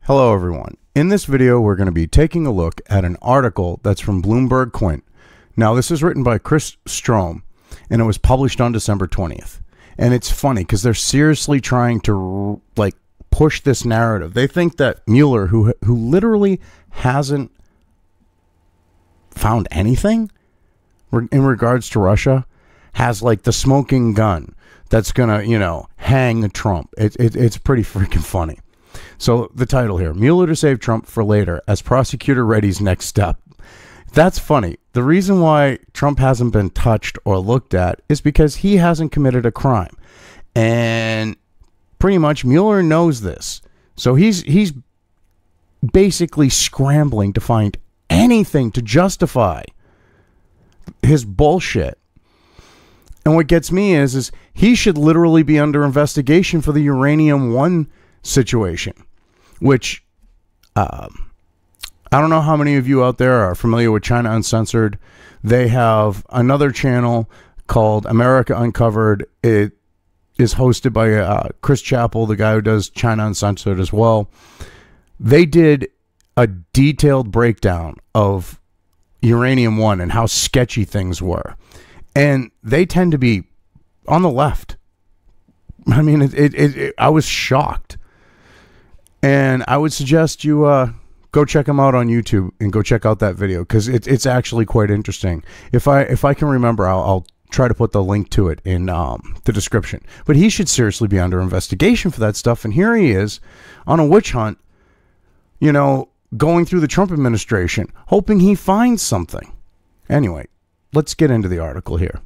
Hello everyone. In this video we're going to be taking a look at an article that's from Bloomberg Quint. Now this is written by Chris Strom and it was published on December 20th. And it's funny because they're seriously trying to push this narrative. They think that Mueller, who literally hasn't found anything in regards to Russia, has the smoking gun that's gonna hang Trump. It's pretty freaking funny. So the title here, Mueller to save Trump for later as prosecutor readies next step. That's funny. The reason why Trump hasn't been touched or looked at is because he hasn't committed a crime. And pretty much Mueller knows this. So he's basically scrambling to find anything to justify his bullshit. And what gets me is he should literally be under investigation for the Uranium One situation, which I don't know how many of you out there are familiar with China Uncensored. They have another channel called America Uncovered. It is hosted by Chris Chappell, the guy who does China Uncensored as well. They did a detailed breakdown of Uranium One and how sketchy things were. And they tend to be on the left. I mean, I was shocked. And I would suggest you go check them out on YouTube and go check out that video because it's actually quite interesting. If I can remember, I'll try to put the link to it in the description. But he should seriously be under investigation for that stuff. And here he is on a witch hunt, going through the Trump administration, hoping he finds something. Anyway, let's get into the article here.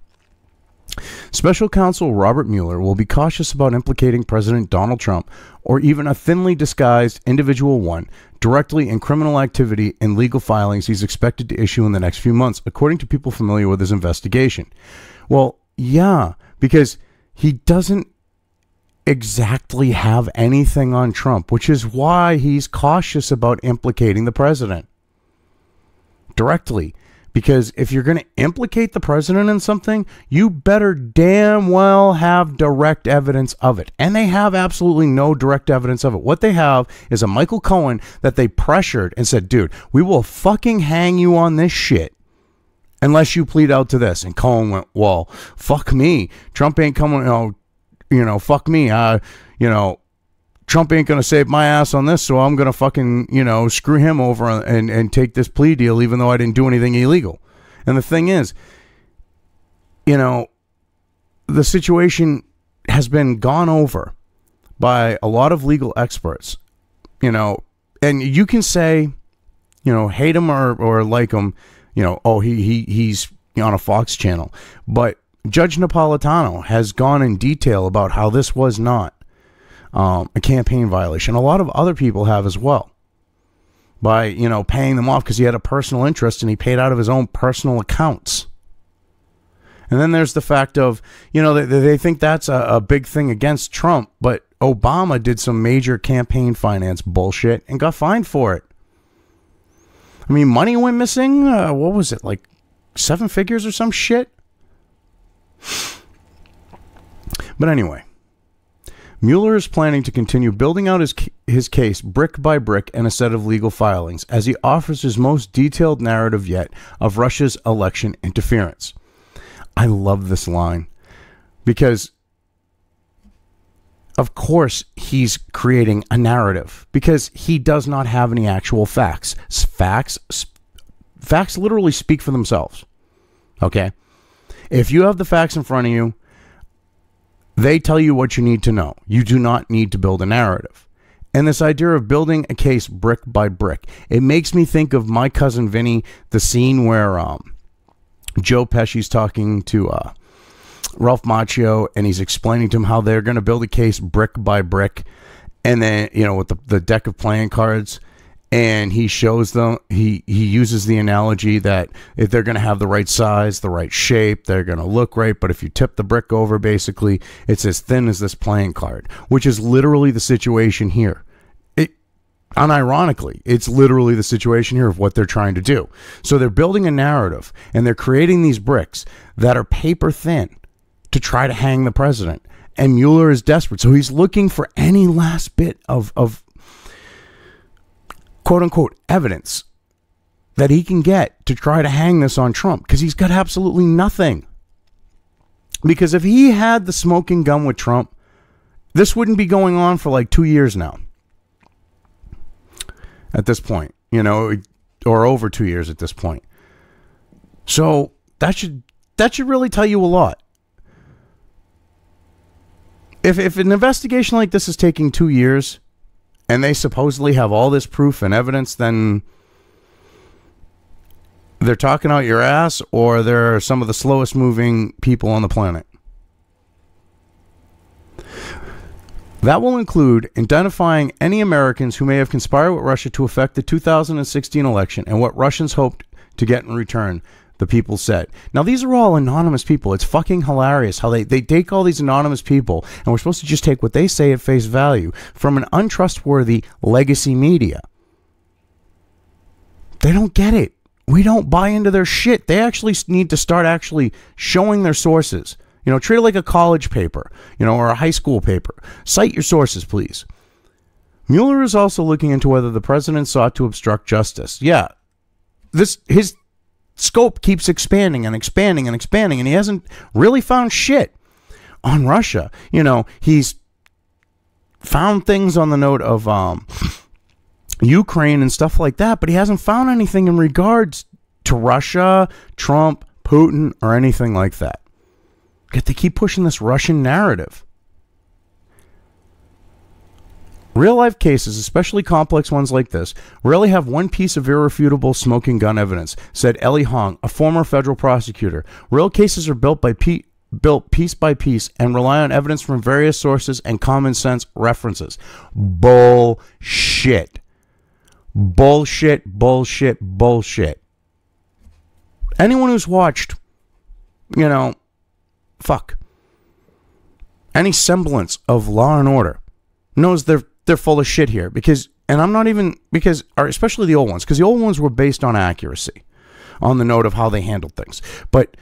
Special counsel Robert Mueller will be cautious about implicating President Donald Trump or even a thinly disguised individual one directly in criminal activity and legal filings he's expected to issue in the next few months, according to people familiar with his investigation. Well, yeah, because he doesn't exactly have anything on Trump, which is why he's cautious about implicating the president directly. Because if you're going to implicate the president in something, you better damn well have direct evidence of it. And they have absolutely no direct evidence of it. What they have is a Michael Cohen that they pressured and said, dude, we will fucking hang you on this shit unless you plead out to this. And Cohen went, well, fuck me. Trump ain't coming, fuck me. Trump ain't going to save my ass on this, so I'm going to fucking, screw him over and take this plea deal even though I didn't do anything illegal. And the thing is, the situation has been gone over by a lot of legal experts, and you can say, hate him or like him, oh, he's on a Fox channel. But Judge Napolitano has gone in detail about how this was not a campaign violation. A lot of other people have as well by, paying them off because he had a personal interest and he paid out of his own personal accounts. And then there's the fact of, they think that's a big thing against Trump, but Obama did some major campaign finance bullshit and got fined for it. I mean, money went missing. What was it? 7 figures or some shit? But anyway, Mueller is planning to continue building out his case brick by brick in a set of legal filings as he offers his most detailed narrative yet of Russia's election interference. I love this line because, of course, he's creating a narrative because he does not have any actual facts. Facts literally speak for themselves. Okay? If you have the facts in front of you, they tell you what you need to know. You do not need to build a narrative. And this idea of building a case brick by brick, it makes me think of My Cousin Vinny, the scene where Joe Pesci's talking to Ralph Macchio, and he's explaining to him how they're going to build a case brick by brick. And then, with the deck of playing cards, and he shows them, he uses the analogy that if they're going to have the right size, the right shape, they're going to look right. But if you tip the brick over, basically, it's as thin as this playing card, which is literally the situation here. Unironically, it's literally the situation here of what they're trying to do. So they're building a narrative, and they're creating these bricks that are paper thin to try to hang the president. And Mueller is desperate. So he's looking for any last bit of quote unquote evidence that he can get to try to hang this on Trump, because he's got absolutely nothing. Because if he had the smoking gun with Trump, this wouldn't be going on for like 2 years now. At this point, you know, or over 2 years at this point. So that should really tell you a lot. If an investigation like this is taking 2 years and they supposedly have all this proof and evidence, then they're talking out your ass, or they're some of the slowest moving people on the planet. That will include identifying any Americans who may have conspired with Russia to affect the 2016 election and what Russians hoped to get in return, the people said. Now, these are all anonymous people. It's fucking hilarious how they take all these anonymous people, and we're supposed to just take what they say at face value from an untrustworthy legacy media. They don't get it. We don't buy into their shit. They actually need to start actually showing their sources. You know, treat it like a college paper, you know, or a high school paper. Cite your sources, please. Mueller is also looking into whether the president sought to obstruct justice. Yeah, his scope keeps expanding and expanding and expanding, and he hasn't really found shit on Russia. You know, he's found things on the note of Ukraine and stuff like that, but he hasn't found anything in regards to Russia, Trump, Putin, or anything like that. Yet they keep pushing this Russian narrative. Real-life cases, especially complex ones like this, rarely have one piece of irrefutable smoking gun evidence, said Ellie Hong, a former federal prosecutor. Real cases are built piece by piece and rely on evidence from various sources and common sense references. Bullshit. Bullshit, bullshit, bullshit. Anyone who's watched, you know, any semblance of Law and Order knows they're full of shit here, because, and I'm not even, because, especially the old ones, because the old ones were based on accuracy, on the note of how they handled things. But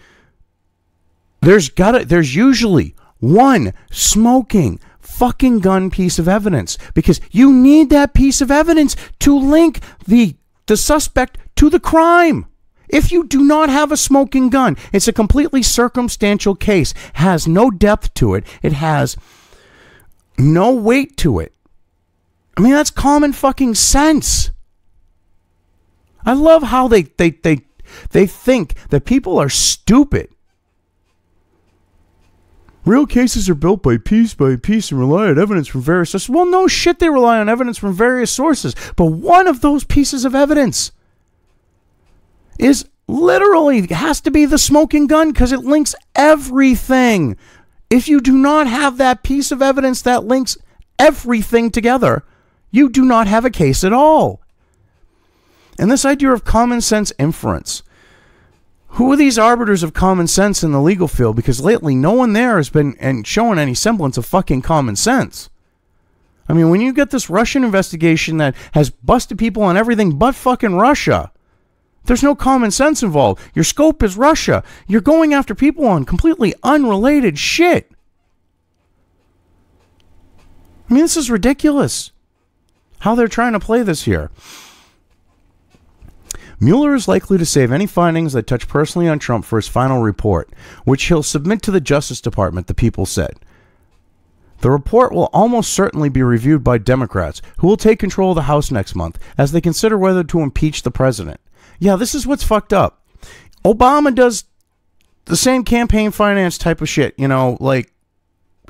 there's usually one smoking fucking gun piece of evidence, because you need that piece of evidence to link the suspect to the crime. If you do not have a smoking gun, it's a completely circumstantial case, has no depth to it, it has no weight to it. I mean, that's common fucking sense. I love how they think that people are stupid. Real cases are built by piece and rely on evidence from various sources. Well, no shit, they rely on evidence from various sources. But one of those pieces of evidence is literally, has to be the smoking gun, because it links everything. If you do not have that piece of evidence that links everything together, you do not have a case at all. And this idea of common sense inference. Who are these arbiters of common sense in the legal field? Because lately no one there has been and showing any semblance of fucking common sense. I mean, when you get this Russian investigation that has busted people on everything but fucking Russia, there's no common sense involved. Your scope is Russia. You're going after people on completely unrelated shit. I mean, this is ridiculous how they're trying to play this here. Mueller is likely to save any findings that touch personally on Trump for his final report, which he'll submit to the Justice Department, the people said. The report will almost certainly be reviewed by Democrats, who will take control of the House next month as they consider whether to impeach the president. Yeah, this is what's fucked up. Obama does the same campaign finance type of shit, you know, like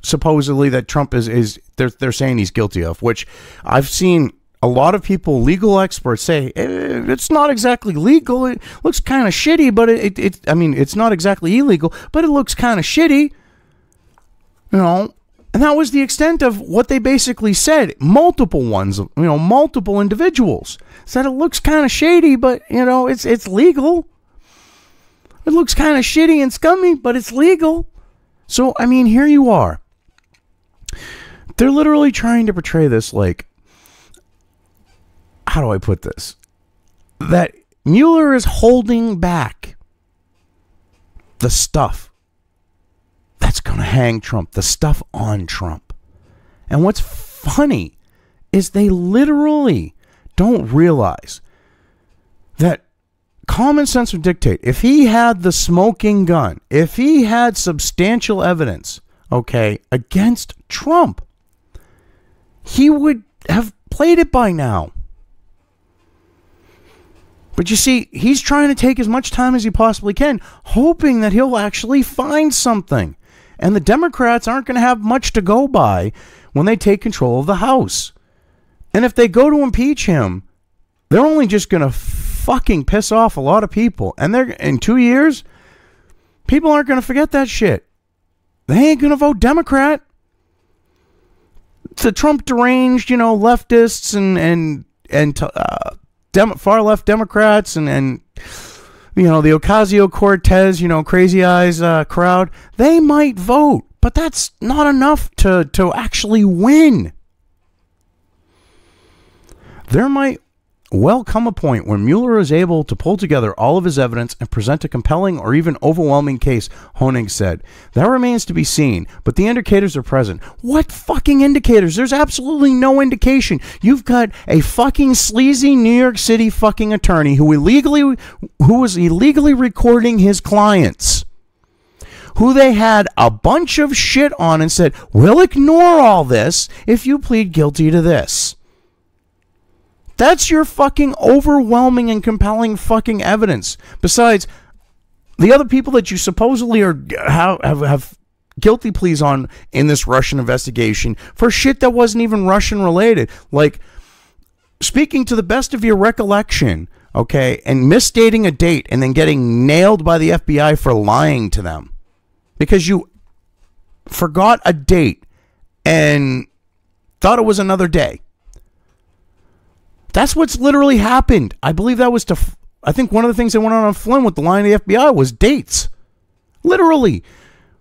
supposedly that Trump is they're saying he's guilty of, which I've seen a lot of people, legal experts, say it's not exactly legal. It looks kind of shitty, but I mean, it's not exactly illegal, but it looks kind of shitty, you know. And that was the extent of what they basically said. Multiple ones, you know, multiple individuals said it looks kind of shady, but, you know, it's legal. It looks kind of shitty and scummy, but it's legal. So, I mean, here you are. They're literally trying to portray this like, how do I put this? That Mueller is holding back the stuff that's going to hang Trump, the stuff on Trump. And what's funny is they literally don't realize that common sense would dictate, if he had the smoking gun, if he had substantial evidence, okay, against Trump, he would have played it by now. But you see, he's trying to take as much time as he possibly can, hoping that he'll actually find something. And the Democrats aren't going to have much to go by when they take control of the House. And if they go to impeach him, they're only just going to fucking piss off a lot of people. And they're in 2 years, people aren't going to forget that shit. They ain't going to vote Democrat. The Trump deranged, leftists and far left Democrats and the Ocasio-Cortez, crazy eyes crowd, they might vote, but that's not enough to actually win. There might well come a point when Mueller is able to pull together all of his evidence and present a compelling or even overwhelming case, Honig said. That remains to be seen, but the indicators are present. What fucking indicators? There's absolutely no indication. You've got a fucking sleazy New York City fucking attorney who was illegally recording his clients, who they had a bunch of shit on and said, we'll ignore all this if you plead guilty to this. That's your fucking overwhelming and compelling fucking evidence. Besides, the other people that you supposedly have guilty pleas on in this Russian investigation for shit that wasn't even Russian related. Like, speaking to the best of your recollection, okay, and misstating a date and then getting nailed by the FBI for lying to them because you forgot a date and thought it was another day. That's what's literally happened. I believe that was I think one of the things that went on Flynn with the line of the FBI was dates. Literally.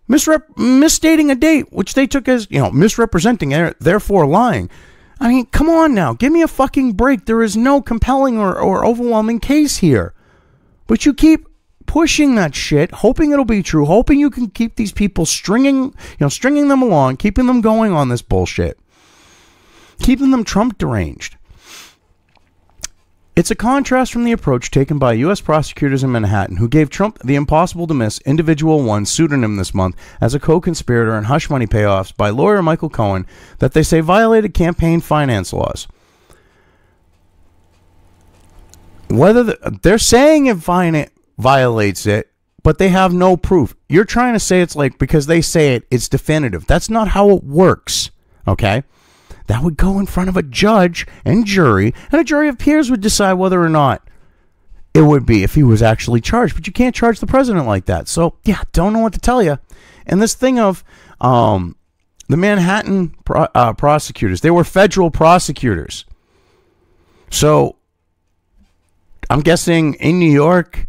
Misstating a date, which they took as, misrepresenting, therefore lying. I mean, come on now. Give me a fucking break. There is no compelling or overwhelming case here. But you keep pushing that shit, hoping it'll be true, hoping you can keep these people stringing them along, keeping them going on this bullshit. Keeping them Trump deranged. It's a contrast from the approach taken by U.S. prosecutors in Manhattan, who gave Trump the impossible-to-miss Individual 1 pseudonym this month as a co-conspirator in hush money payoffs by lawyer Michael Cohen that they say violated campaign finance laws. They're saying it violates it, but they have no proof. You're trying to say it's like, because they say it's definitive. That's not how it works, okay? That would go in front of a judge and jury, and a jury of peers would decide whether or not it would be if he was actually charged. But you can't charge the president like that. So, yeah, don't know what to tell you. And this thing of the Manhattan prosecutors, they were federal prosecutors. So, I'm guessing in New York,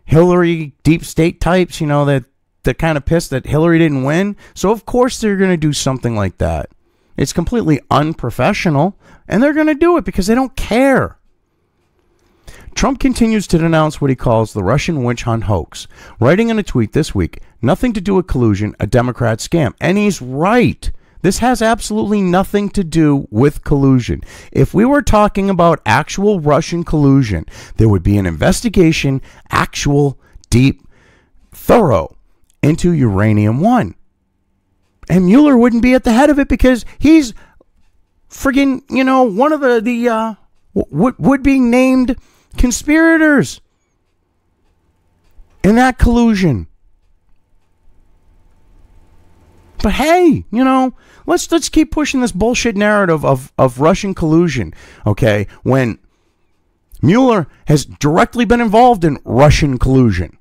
Hillary deep state types, that kind of pissed that Hillary didn't win. So, of course, they're going to do something like that. It's completely unprofessional, and they're going to do it because they don't care. Trump continues to denounce what he calls the Russian witch hunt hoax, writing in a tweet this week, nothing to do with collusion, a Democrat scam. And he's right. This has absolutely nothing to do with collusion. If we were talking about actual Russian collusion, there would be an investigation, actual, deep, thorough, into Uranium One. And Mueller wouldn't be at the head of it because he's friggin', one of the would be named conspirators in that collusion. But hey, let's keep pushing this bullshit narrative of Russian collusion, okay? When Mueller has directly been involved in Russian collusion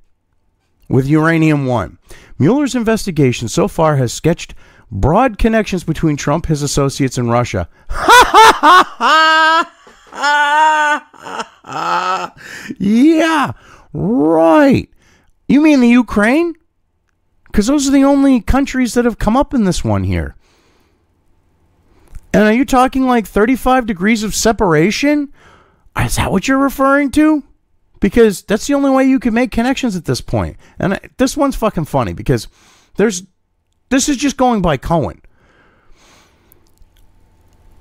with Uranium One. Mueller's investigation so far has sketched broad connections between Trump, his associates, and Russia. Yeah, right. You mean the Ukraine? Because those are the only countries that have come up in this one here. And are you talking like 35 degrees of separation? Is that what you're referring to? Because that's the only way you can make connections at this point. And this one's fucking funny because this is just going by Cohen.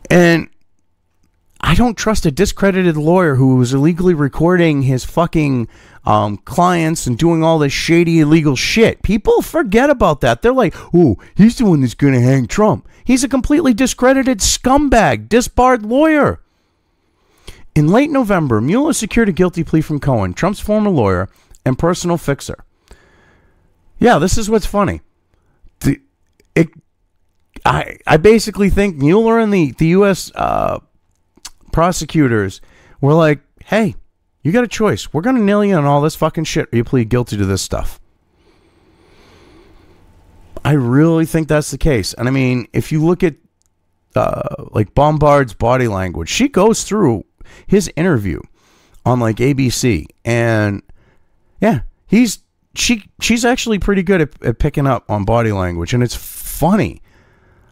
And I don't trust a discredited lawyer who was illegally recording his fucking clients and doing all this shady illegal shit. People forget about that. They're like, oh, he's the one that's going to hang Trump. He's a completely discredited scumbag, disbarred lawyer. In late November, Mueller secured a guilty plea from Cohen, Trump's former lawyer and personal fixer. Yeah, this is what's funny. I basically think Mueller and the U.S. prosecutors were like, hey, you got a choice. We're going to nail you on all this fucking shit or you plead guilty to this stuff. I really think that's the case. And I mean, if you look at like Bombard's body language, she goes through his interview on like ABC, and yeah, she's actually pretty good at picking up on body language, and it's funny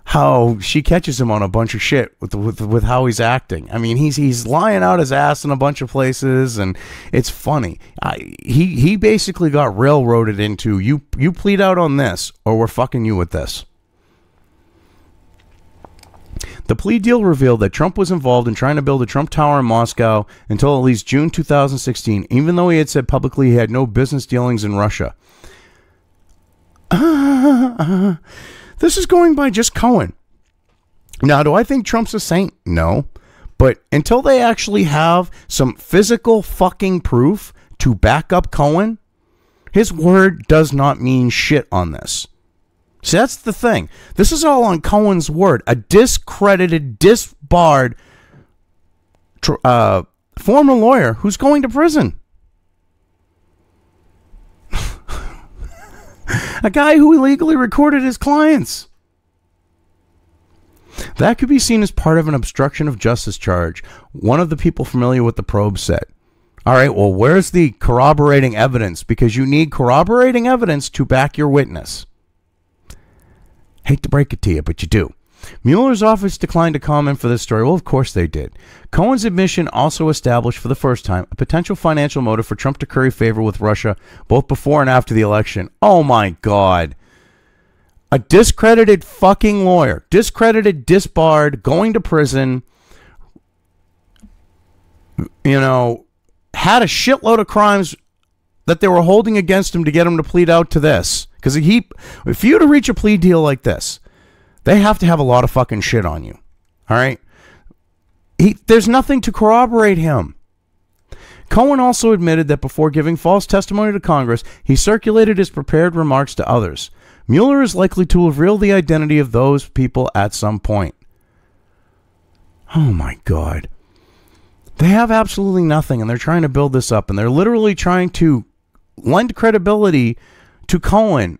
how she catches him on a bunch of shit with how he's acting. I mean, he's lying out his ass in a bunch of places, and it's funny. He basically got railroaded into you plead out on this, or we're fucking you with this. The plea deal revealed that Trump was involved in trying to build a Trump Tower in Moscow until at least June 2016, even though he had said publicly he had no business dealings in Russia. This is going by just Cohen. Now, do I think Trump's a saint? No. But until they actually have some physical fucking proof to back up Cohen, his word does not mean shit on this. See, that's the thing. This is all on Cohen's word. A discredited, disbarred former lawyer who's going to prison. A guy who illegally recorded his clients. That could be seen as part of an obstruction of justice charge, one of the people familiar with the probe said. All right, well, where's the corroborating evidence? Because you need corroborating evidence to back your witness. Hate to break it to you, but you do. Mueller's office declined to comment for this story. Well, of course they did. Cohen's admission also established for the first time a potential financial motive for Trump to curry favor with Russia, both before and after the election. Oh, my God. A discredited fucking lawyer, discredited, disbarred, going to prison, you know, had a shitload of crimes that they were holding against him to get him to plead out to this. Because if you to reach a plea deal like this, they have to have a lot of fucking shit on you. All right? There's nothing to corroborate him. Cohen also admitted that before giving false testimony to Congress, he circulated his prepared remarks to others. Mueller is likely to reveal the identity of those people at some point. Oh my God. They have absolutely nothing, and they're trying to build this up, and they're literally trying to lend credibility to Cohen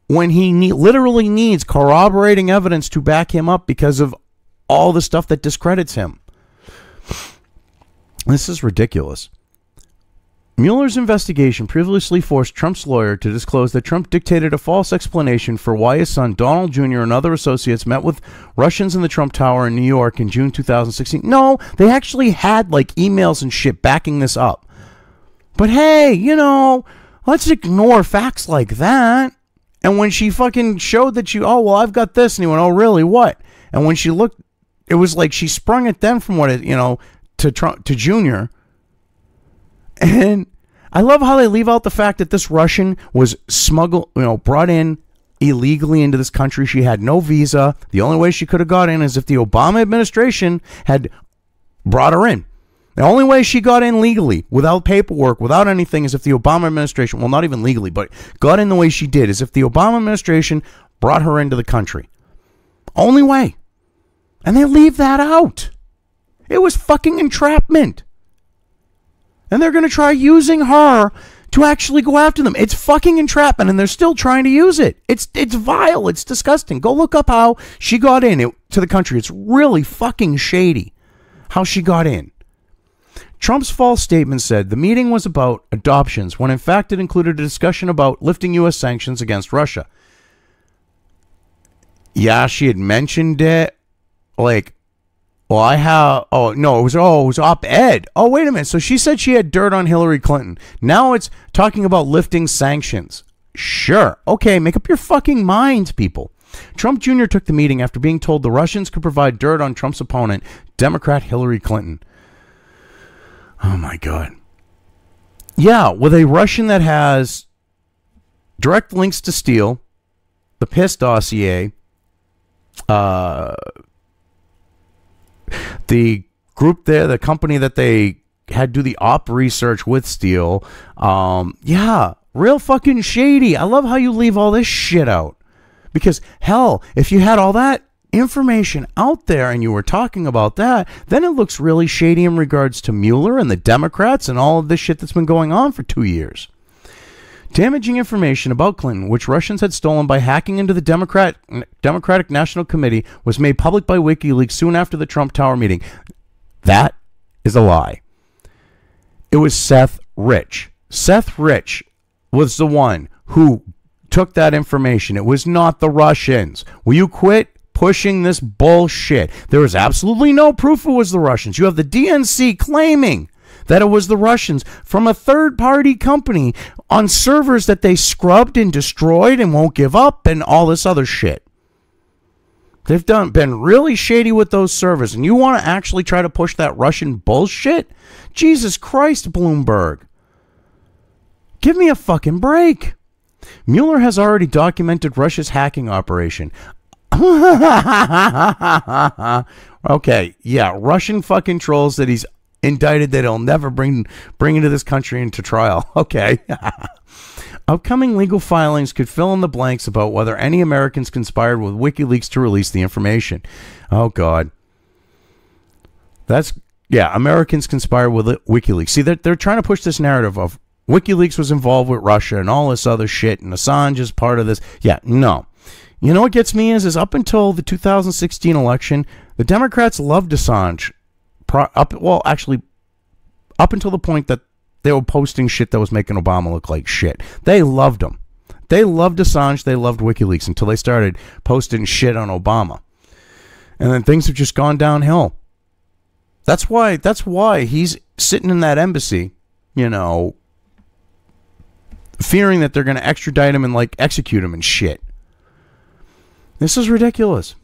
when he literally needs corroborating evidence to back him up because of all the stuff that discredits him. This is ridiculous. Mueller's investigation previously forced Trump's lawyer to disclose that Trump dictated a false explanation for why his son Donald Jr. and other associates met with Russians in the Trump Tower in New York in June 2016. No, they actually had like emails and shit backing this up. But hey, you know, let's ignore facts like that. And when she fucking showed that oh, well, I've got this. And he went, oh, really? What? And when she looked, it was like she sprung at them from what it, you know, to Trump, to Junior. And I love how they leave out the fact that this Russian was smuggled, you know, brought in illegally into this country. She had no visa. The only way she could have got in is if the Obama administration had brought her in. The only way she got in legally, without paperwork, without anything, is if the Obama administration, well, not even legally, but got in the way she did, is if the Obama administration brought her into the country. Only way. And they leave that out. It was fucking entrapment. And they're going to try using her to actually go after them. It's fucking entrapment, and they're still trying to use it. It's vile. It's disgusting. Go look up how she got in to the country. It's really fucking shady how she got in. Trump's false statement said the meeting was about adoptions, when in fact it included a discussion about lifting U.S. sanctions against Russia. Yeah, she had mentioned it. Like, well, it was op-ed. Oh, wait a minute. So she said she had dirt on Hillary Clinton. Now it's talking about lifting sanctions. Sure. Okay, make up your fucking minds, people. Trump Jr. took the meeting after being told the Russians could provide dirt on Trump's opponent, Democrat Hillary Clinton. Oh, my God. Yeah, with a Russian that has direct links to Steele, the PIS dossier, the group there, the company that they had do the op research with Steele. Yeah, real fucking shady. I love how you leave all this shit out. Because, hell, if you had all that information out there and you were talking about that, then it looks really shady in regards to Mueller and the Democrats and all of this shit that's been going on for 2 years. Damaging information about Clinton, which Russians had stolen by hacking into the Democratic National Committee, was made public by WikiLeaks soon after the Trump Tower meeting. That is a lie. It was Seth Rich. Seth Rich was the one who took that information. It was not the Russians. Will you quit pushing this bullshit? There is absolutely no proof it was the Russians. You have the DNC claiming that it was the Russians from a third-party company on servers that they scrubbed and destroyed and won't give up and all this other shit. They've been really shady with those servers, and you want to actually try to push that Russian bullshit? Jesus Christ, Bloomberg. Give me a fucking break. Mueller has already documented Russia's hacking operation. Okay, yeah, Russian fucking trolls that he's indicted that he'll never bring into this country into trial. Okay. Upcoming legal filings could fill in the blanks about whether any Americans conspired with WikiLeaks to release the information. Oh, God. Yeah, Americans conspired with WikiLeaks. See, they're trying to push this narrative of WikiLeaks was involved with Russia and all this other shit, and Assange is part of this. Yeah, no. You know what gets me is up until the 2016 election, the Democrats loved Assange. Up until the point that they were posting shit that was making Obama look like shit. They loved him. They loved Assange. They loved WikiLeaks until they started posting shit on Obama. And then things have just gone downhill. That's why he's sitting in that embassy, you know, fearing that they're going to extradite him and, like, execute him and shit. This is ridiculous.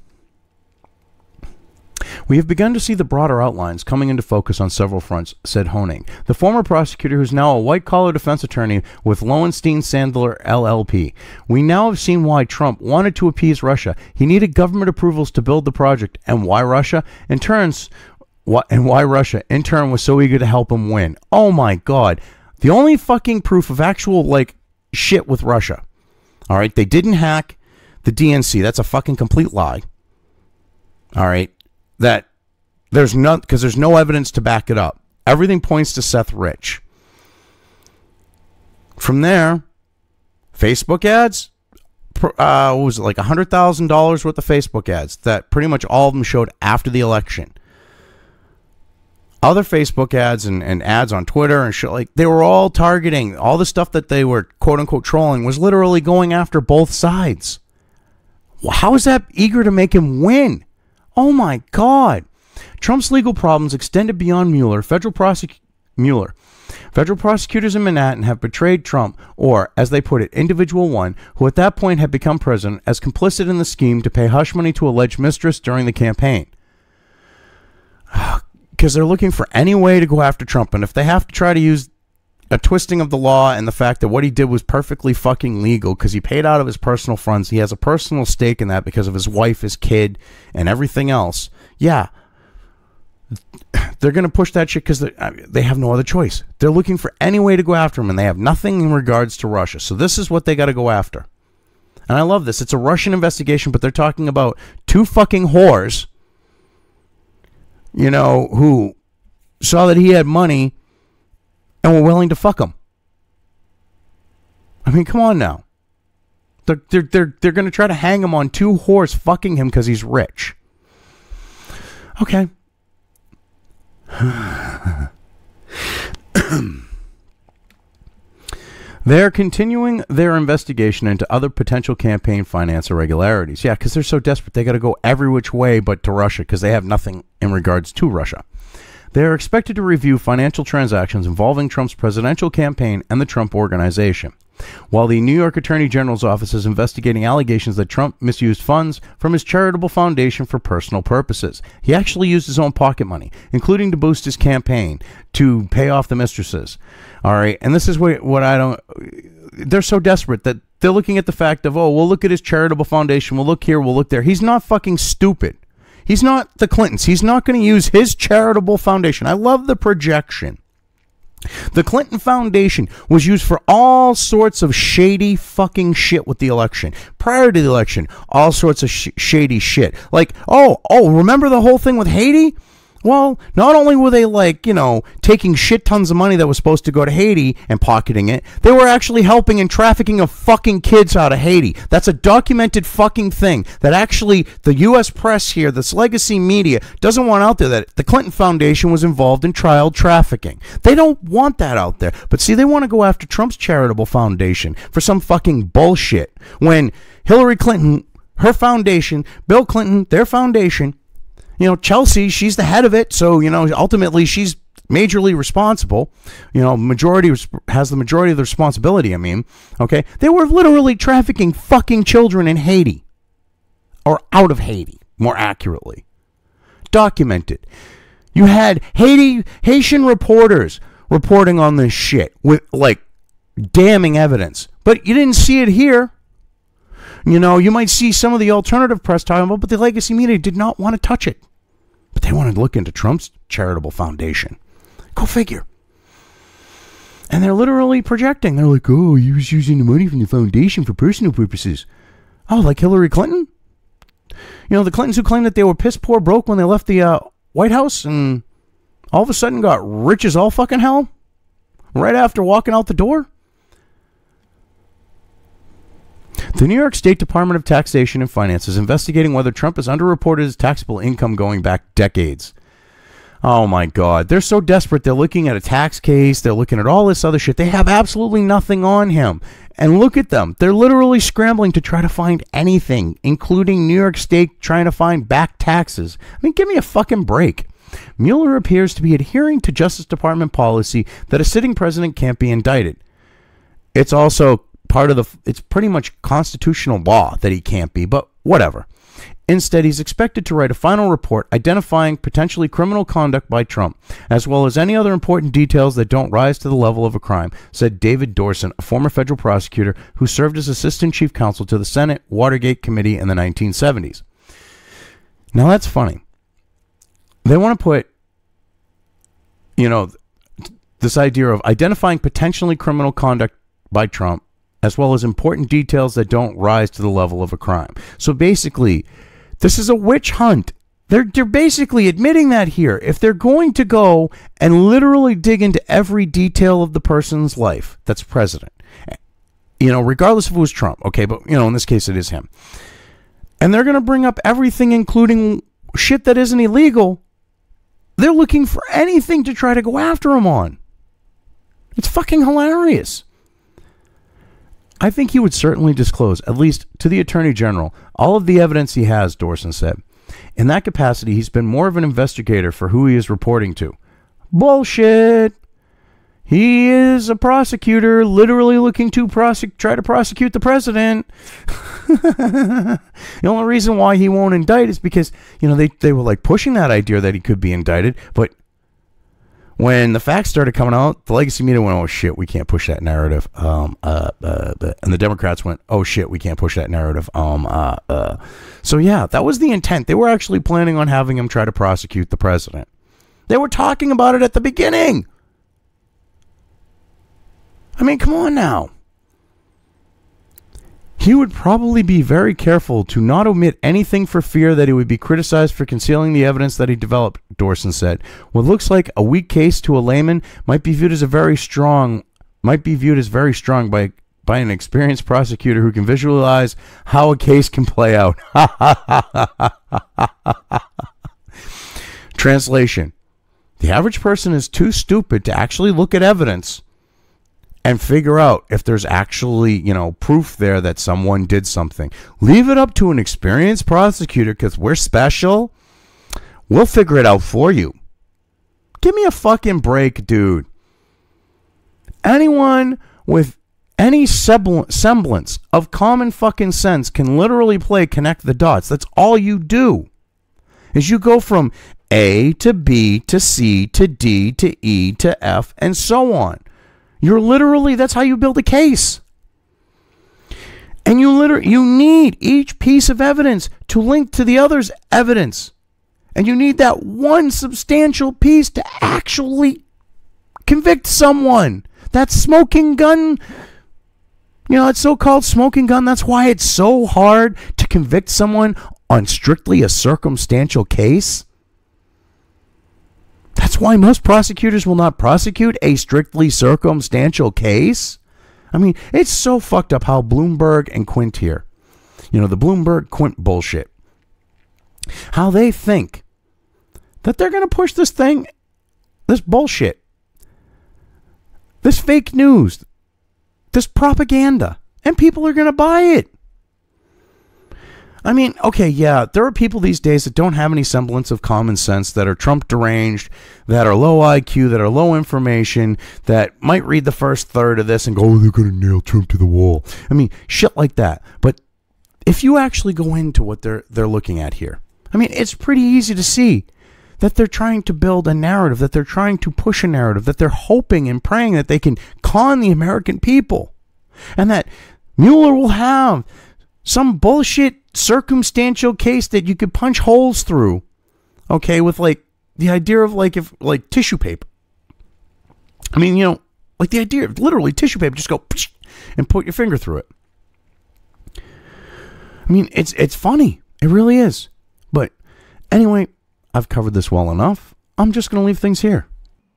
We have begun to see the broader outlines coming into focus on several fronts, said Honing, the former prosecutor who's now a white-collar defense attorney with Lowenstein Sandler LLP. We now have seen why Trump wanted to appease Russia. He needed government approvals to build the project, and why Russia, in turn, was so eager to help him win. Oh my God. The only fucking proof of actual, like, shit with Russia. All right, they didn't hack the DNC. That's a fucking complete lie. All right. That there's no evidence to back it up. Everything points to Seth Rich. From there, Facebook ads, what was it, like $100,000 worth of Facebook ads that pretty much all of them showed after the election. Other Facebook ads and ads on Twitter and shit, like, they were all targeting all the stuff that they were quote unquote trolling was literally going after both sides. How is that eager to make him win? Oh my God. Trump's legal problems extended beyond Mueller. Federal prosecutors in Manhattan have betrayed Trump, or, as they put it, Individual One, who at that point had become president, as complicit in the scheme to pay hush money to alleged mistress during the campaign. Because they're looking for any way to go after Trump, and if they have to try to use a twisting of the law and the fact that what he did was perfectly fucking legal because he paid out of his personal funds. He has a personal stake in that because of his wife, his kid, and everything else. Yeah. They're going to push that shit because they have no other choice. They're looking for any way to go after him, and they have nothing in regards to Russia. So this is what they got to go after. And I love this. It's a Russian investigation, but they're talking about two fucking whores, you know, who saw that he had money and were willing to fuck him. I mean, come on now. They're going to try to hang him on two whores fucking him because he's rich. Okay. They're continuing their investigation into other potential campaign finance irregularities. Yeah, because they're so desperate. They got to go every which way but to Russia because they have nothing in regards to Russia. They are expected to review financial transactions involving Trump's presidential campaign and the Trump Organization. while the New York Attorney General's office is investigating allegations that Trump misused funds from his charitable foundation for personal purposes. He actually used his own pocket money, including to boost his campaign, to pay off the mistresses. All right, and this is what I don't... They're so desperate that they're looking at the fact of, oh, we'll look at his charitable foundation, we'll look here, we'll look there. He's not fucking stupid. He's not the Clintons. He's not going to use his charitable foundation. I love the projection. The Clinton Foundation was used for all sorts of shady fucking shit with the election. Prior to the election, all sorts of shady shit. Like, oh, remember the whole thing with Haiti? Well, not only were they, like, you know, taking shit tons of money that was supposed to go to Haiti and pocketing it, they were actually helping and trafficking of fucking kids out of Haiti. That's a documented fucking thing that actually the U.S. press here, this legacy media, doesn't want out there, that the Clinton Foundation was involved in child trafficking. They don't want that out there. But see, they want to go after Trump's charitable foundation for some fucking bullshit. When Hillary Clinton, her foundation, Bill Clinton, their foundation, you know, Chelsea, she's the head of it, so, you know, ultimately she's majorly responsible. You know, has the majority of the responsibility, I mean, okay? They were literally trafficking fucking children in Haiti. Or out of Haiti, more accurately. Documented. You had Haitian reporters reporting on this shit with, like, damning evidence. But you didn't see it here. You know, you might see some of the alternative press talking about, but the legacy media did not want to touch it. But they wanted to look into Trump's charitable foundation. Go figure. And they're literally projecting. They're like, oh, he was using the money from the foundation for personal purposes. Oh, like Hillary Clinton? You know, the Clintons who claimed that they were piss poor broke when they left the White House and all of a sudden got rich as all fucking hell right after walking out the door? The New York State Department of Taxation and Finance is investigating whether Trump has underreported his taxable income going back decades. Oh my God. They're so desperate. They're looking at a tax case. They're looking at all this other shit. They have absolutely nothing on him. And look at them. They're literally scrambling to try to find anything, including New York State trying to find back taxes. I mean, give me a fucking break. Mueller appears to be adhering to Justice Department policy that a sitting president can't be indicted. It's also it's pretty much constitutional law that he can't be, but whatever. Instead, he's expected to write a final report identifying potentially criminal conduct by Trump, as well as any other important details that don't rise to the level of a crime, said David Dorson, a former federal prosecutor who served as assistant chief counsel to the Senate Watergate Committee in the 1970s. Now that's funny. They want to put, you know, this idea of identifying potentially criminal conduct by Trump, as well as important details that don't rise to the level of a crime. So basically, this is a witch hunt. They're basically admitting that here. If they're going to go and literally dig into every detail of the person's life that's president, you know, regardless if it was Trump, okay, but, you know, in this case, it is him. And they're going to bring up everything, including shit that isn't illegal. They're looking for anything to try to go after him on. It's fucking hilarious. I think he would certainly disclose, at least to the Attorney General, all of the evidence he has, Dorson said. In that capacity, he's been more of an investigator for who he is reporting to. Bullshit. He is a prosecutor literally looking to try to prosecute the president. The only reason why he won't indict is because, you know, they were like pushing that idea that he could be indicted, but when the facts started coming out, the legacy media went, oh, shit, we can't push that narrative. And the Democrats went, oh, shit, we can't push that narrative. So, yeah, that was the intent. They were actually planning on having him try to prosecute the president. They were talking about it at the beginning. I mean, come on now. He would probably be very careful to not omit anything for fear that he would be criticized for concealing the evidence that he developed, Dorson said. What looks like a weak case to a layman might be viewed as very strong by an experienced prosecutor who can visualize how a case can play out. Translation. The average person is too stupid to actually look at evidence and figure out if there's actually, you know, proof there that someone did something. Leave it up to an experienced prosecutor because we're special. We'll figure it out for you. Give me a fucking break, dude. Anyone with any semblance of common fucking sense can literally play connect the dots. That's all you do, is you go from A to B to C to D to E to F and so on. You're literally, that's how you build a case. And you need each piece of evidence to link to the other's evidence. And you need that one substantial piece to actually convict someone. That smoking gun, that so-called smoking gun, that's why it's so hard to convict someone on strictly a circumstantial case. That's why most prosecutors will not prosecute a strictly circumstantial case. I mean, it's so fucked up how Bloomberg and Quint here, the Bloomberg-Quint bullshit, how they think that they're going to push this thing, this bullshit, this fake news, this propaganda, and people are going to buy it. I mean, okay, yeah, there are people these days that don't have any semblance of common sense, that are Trump deranged, that are low IQ, that are low information, that might read the first third of this and go, oh, they're going to nail Trump to the wall. I mean, shit like that. But if you actually go into what they're looking at here, I mean, it's pretty easy to see that they're trying to build a narrative, that they're trying to push a narrative, that they're hoping and praying that they can con the American people, and that Mueller will have some bullshit circumstantial case that you could punch holes through, okay, with like the idea of like tissue paper. I mean, like the idea of literally tissue paper, just go and put your finger through it. I mean, it's funny. It really is. But anyway, I've covered this well enough. I'm just going to leave things here.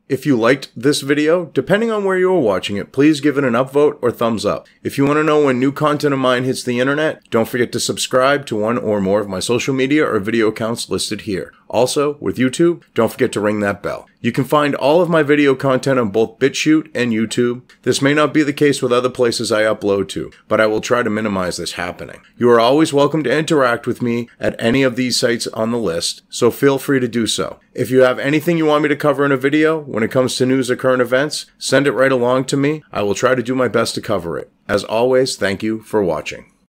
If you liked this video, depending on where you are watching it, please give it an upvote or thumbs up. If you want to know when new content of mine hits the internet, don't forget to subscribe to one or more of my social media or video accounts listed here. Also, with YouTube, don't forget to ring that bell. You can find all of my video content on both BitChute and YouTube. This may not be the case with other places I upload to, but I will try to minimize this happening. You are always welcome to interact with me at any of these sites on the list, so feel free to do so. If you have anything you want me to cover in a video, when it comes to news or current events, send it right along to me. I will try to do my best to cover it. As always, thank you for watching.